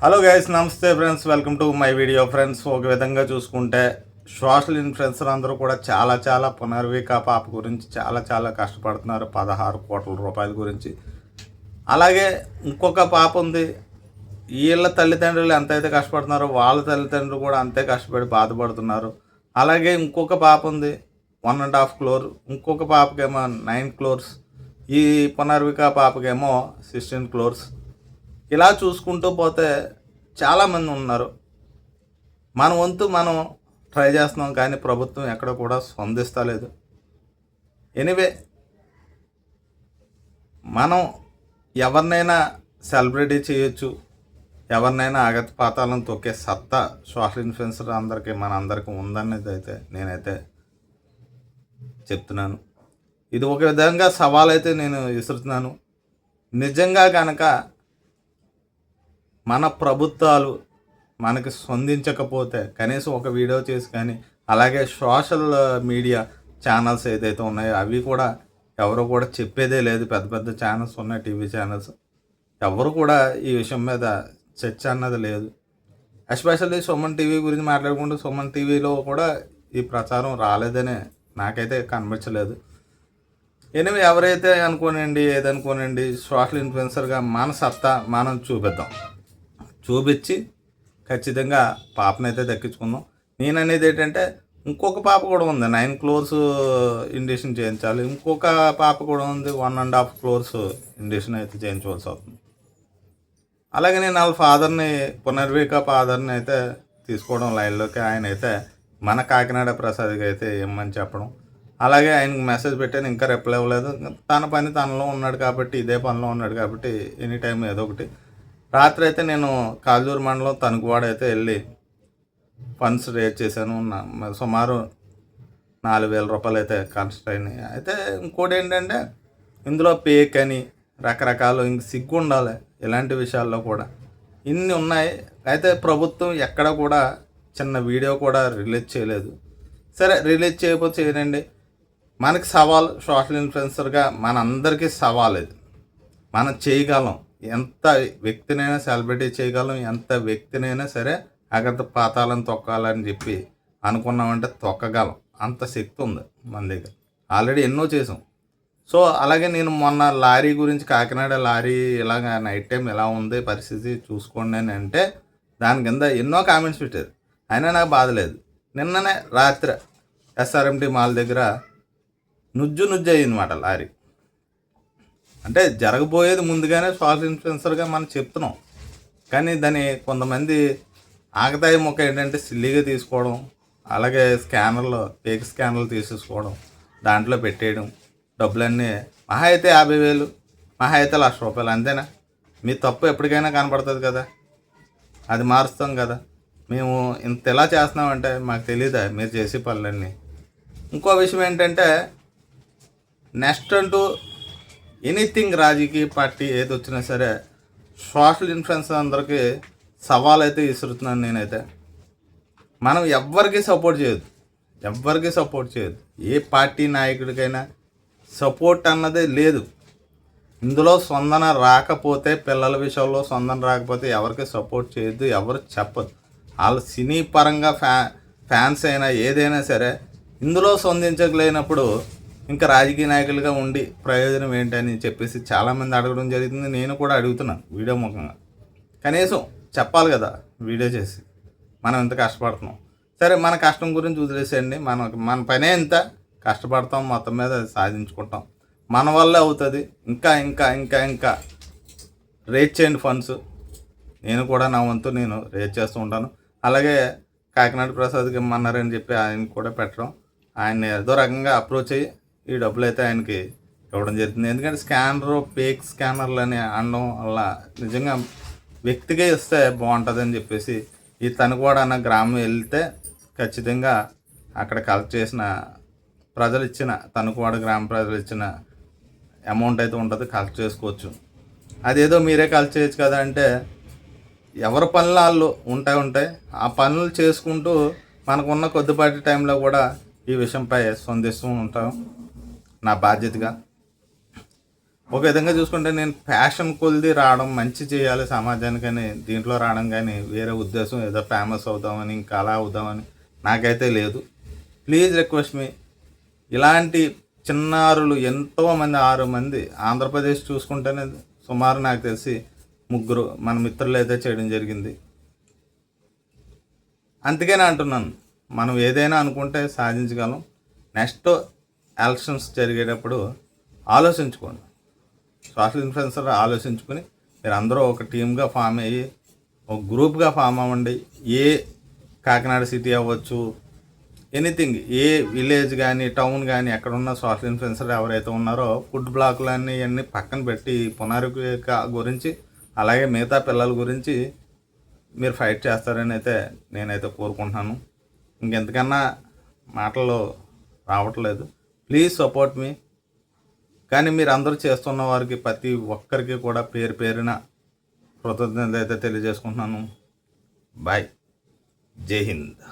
Hello guys, నమస్తే friends, welcome to my video. Friends, ఒక విధంగా చూసుకుంటే సోషల్ ఇన్ఫ్లుయెన్సర్ అందరూ కూడా చాలా పునర్విక పాప గురించి చాలా కష్టపడుతున్నారు. 16 కోట్ల రూపాయల గురించి. అలాగే ఇంకొక పాప ఉంది. వీళ్ళ తల్లిదండ్రులు ఎంతైతే కష్టపడుతున్నారో వాళ్ళ తల్లిదండ్రులు కూడా అంతే కష్టపడి బాధపడుతున్నారు. అలాగే ఇంకొక పాప ఉంది, 1.5 crore. ఇంకొక పాపకేమో 9 crores. ఈ పునర్విక పాపకేమో 16 crores. ఇలా చూసుకుంటూ పోతే చాలామంది ఉన్నారు. మన వంతు మనం ట్రై చేస్తున్నాం, కానీ ప్రభుత్వం ఎక్కడ కూడా స్పందిస్తలేదు. ఎనీవే, మనం ఎవరినైనా సెలబ్రిటీ చేయొచ్చు, ఎవరినైనా అగతి పాతాలను తొక్కే సత్తా సోషల్ ఇన్ఫ్లుయెన్సర్ మనందరికీ ఉందనేది అయితే నేనైతే చెప్తున్నాను. ఇది ఒక విధంగా సవాల్ అయితే నేను విసురుతున్నాను. నిజంగా కనుక మన ప్రభుత్వాలు మనకి స్పందించకపోతే కనీసం ఒక వీడియో చేసి కానీ, అలాగే సోషల్ మీడియా ఛానల్స్ ఏదైతే ఉన్నాయో అవి కూడా ఎవరు కూడా చెప్పేదే లేదు. పెద్ద పెద్ద ఛానల్స్ ఉన్నాయి, టీవీ ఛానల్స్, ఎవరు కూడా ఈ విషయం మీద చర్చ అన్నది లేదు. ఎస్పెషల్లీ సుమన్ టీవీ గురించి మాట్లాడుకుంటే సుమన్ టీవీలో కూడా ఈ ప్రచారం రాలేదనే నాకైతే కనిపించలేదు. ఎనిమిది ఎవరైతే అనుకోనండి, ఏదనుకోనండి, సోషల్ ఇన్ఫ్లుయెన్సర్గా మన సత్తా మనం చూపించి ఖచ్చితంగా పాపనైతే దక్కించుకుందాం. నేను అనేది ఏంటంటే, ఇంకొక పాప కూడా ఉంది, 9 crores ఇండేషన్ చేయించాలి. ఇంకొక పాప కూడా ఉంది, 1.5 crores ఇండేషన్ అయితే చేయించవలసి అవుతుంది. అలాగే నేను వాళ్ళ ఫాదర్ని, పునర్విక ఫాదర్ని అయితే తీసుకోవడం లైన్లోకి. ఆయన అయితే మన కాకినాడ ప్రసాద్కి అయితే ఏమని చెప్పడం, అలాగే ఆయనకు మెసేజ్ పెట్టాను, ఇంకా రిప్లై ఇవ్వలేదు. తన పని తనలో ఉన్నాడు కాబట్టి, ఇదే పనిలో ఉన్నాడు కాబట్టి ఎనీ టైం ఏదో ఒకటి. రాత్రి అయితే నేను కాజూరు మండలం తణుకువాడ అయితే వెళ్ళి ఫండ్స్ రేజ్ చేశాను. సుమారు 4,000 రూపాయలు అయితే కన్స్ట్రక్ట్ అయినాయి. అయితే ఇంకోటి ఏంటంటే, ఇందులో పేక్ అని రకరకాలు, ఇంక సిగ్గు ఉండాలి ఇలాంటి విషయాల్లో కూడా. ఇన్ని ఉన్నాయి. అయితే ప్రభుత్వం ఎక్కడ కూడా చిన్న వీడియో కూడా రిలీజ్ చేయలేదు. సరే, రిలీజ్ చేయకపోతే చేయనండి. మనకి సవాల్, సోషల్ ఇన్ఫ్లుయెన్సర్గా మనందరికీ సవాల్ ఇది. మనం చేయగలం, ఎంత వ్యక్తినైనా సెలబ్రిటీ చేయగలం, ఎంత వ్యక్తినైనా సరే అగత పాతాలను తొక్కాలని చెప్పి అనుకున్నామంటే తొక్కగలం. అంత శక్తి ఉంది మన దగ్గర. ఆల్రెడీ ఎన్నో చేసాం. సో అలాగే నేను మొన్న లారీ గురించి, కాకినాడ లారీ ఇలాగ నైట్ టైం ఎలా ఉంది పరిస్థితి చూసుకోండి అని అంటే దాని కింద ఎన్నో కామెంట్స్ పెట్టారు. అయినా నాకు బాధ లేదు. నిన్ననే రాత్రి ఎస్ఆర్ఎంటీ మాల్ దగ్గర నుజ్జు అయ్యిందన్నమాట లారీ. అంటే జరగబోయేది ముందుగానే సోషల్ ఇన్ఫ్లుయెన్సర్గా మనం చెప్తున్నాం, కానీ దాన్ని కొంతమంది ఆకతాయి మొక్క ఏంటంటే సిల్లీగా తీసుకోవడం, అలాగే ఫేక్ స్కానర్లు తీసేసుకోవడం, దాంట్లో పెట్టేయడం, డబ్బులన్నీ మహా అయితే 50,000, మహా అయితే 1,00,000 రూపాయలు, అంతేనా? మీ తప్పు ఎప్పటికైనా కనపడుతుంది కదా, అది మారుస్తాం కదా. మేము ఇంత ఎలా చేస్తున్నామంటే మాకు తెలియదా మీరు చేసే పనులన్నీ? ఇంకో విషయం ఏంటంటే, నెక్స్ట్ అంటూ ఎనీథింగ్ రాజకీయ పార్టీ ఏది వచ్చినా సరే సోషల్ ఇన్ఫ్లుయెన్సర్ అందరికీ సవాల్ అయితే విసురుతున్నాను నేనైతే. మనం ఎవ్వరికి సపోర్ట్ చేయదు. ఏ పార్టీ నాయకుడికైనా సపోర్ట్ అన్నదే లేదు. ఇందులో స్పందన రాకపోతే, పిల్లల విషయంలో స్పందన రాకపోతే ఎవరికి సపోర్ట్ చేయొద్దు, ఎవరు చెప్పదు. వాళ్ళు సినీ పరంగా ఫ్యాన్స్ అయినా ఏదైనా సరే ఇందులో స్పందించలేనప్పుడు ఇంకా రాజకీయ నాయకులుగా ఉండి ప్రయోజనం ఏంటని చెప్పేసి చాలామంది అడగడం జరుగుతుంది. నేను కూడా అడుగుతున్నాను వీడియో ముఖంగా. కనీసం చెప్పాలి కదా వీడియో చేసి, మనం ఎంత కష్టపడుతున్నాం. సరే, మన కష్టం గురించి వదిలేసేయండి. మన పనే ఎంత కష్టపడతాం, మొత్తం మీద సాధించుకుంటాం. మన వల్ల అవుతుంది. ఇంకా రేజ్ చేయండి ఫండ్స్. నేను కూడా నా వంతు నేను రేజ్ చేస్తూ ఉంటాను. అలాగే కాకినాడ ప్రసాద్కి ఇమ్మన్నారని చెప్పి ఆయన కూడా పెట్టడం, ఆయన ఏదో రకంగా అప్రోచ్ అయ్యి ఈ డబ్బులు అయితే ఆయనకి ఇవ్వడం జరుగుతుంది. ఎందుకంటే ఫేక్ స్కానర్లు అని అనడం వల్ల నిజంగా వ్యక్తిగా ఇస్తే బాగుంటుందని చెప్పేసి ఈ తణుకువాడ అన్న గ్రామం వెళ్తే ఖచ్చితంగా అక్కడ కలెక్ట్ చేసిన ప్రజలు ఇచ్చిన, తణుకువాడ గ్రామ ప్రజలు ఇచ్చిన అమౌంట్ అయితే ఉంటుంది, కలెక్ట్ చేసుకోవచ్చు. అదేదో మీరే కలెక్ట్ చేయొచ్చు కదా అంటే, ఎవరి పనులు వాళ్ళు ఉంటాయి. ఆ పనులు చేసుకుంటూ మనకున్న కొద్దిపాటి టైంలో కూడా ఈ విషయంపై స్పందిస్తూ ఉంటాం నా బాధ్యతగా. ఒక విధంగా చూసుకుంటే నేను ప్యాషన్ కొలిది రావడం, మంచి చేయాలి సమాజానికని దీంట్లో రావడం కానీ వేరే ఉద్దేశం ఏదో ఫేమస్ అవుదామని ఇంకా అలా అవుదామని నాకైతే లేదు. ప్లీజ్ రిక్వెస్ట్ మీ, ఇలాంటి చిన్నారులు ఎంతోమంది 6 మంది ఆంధ్రప్రదేశ్ చూసుకుంటేనే సుమారు నాకు తెలిసి 3 మన మిత్రులు అయితే చేయడం జరిగింది. అందుకనే అంటున్నాను, మనం ఏదైనా అనుకుంటే సాధించగలం. నెక్స్ట్ ఎలక్షన్స్ జరిగేటప్పుడు ఆలోచించుకోండి, సోషల్ ఇన్ఫ్లుయెన్సర్ ఆలోచించుకుని మీరు అందరూ ఒక టీమ్గా ఫామ్ అయ్యి ఒక గ్రూప్గా ఫామ్ అవ్వండి. ఏ కాకినాడ సిటీ అవ్వచ్చు, ఎనీథింగ్, ఏ విలేజ్ కానీ టౌన్ కానీ ఎక్కడున్న సోషల్ ఇన్ఫ్లుయెన్సర్ ఎవరైతే ఉన్నారో ఫుడ్ బ్లాకులన్నీ ఇవన్నీ పక్కన పెట్టి పునరుద్ధరణ గురించి అలాగే మిగతా పిల్లల గురించి మీరు ఫైట్ చేస్తారని అయితే నేనైతే కోరుకుంటున్నాను. ఇంకెంతకన్నా మాటలు రావట్లేదు. ప్లీజ్ సపోర్ట్ మీ. కానీ మీరు అందరూ చేస్తున్న వారికి ప్రతి ఒక్కరికి కూడా పేరు పేరున కృతజ్ఞతలు అయితే తెలియజేసుకుంటున్నాను. బాయ్. జై హింద్.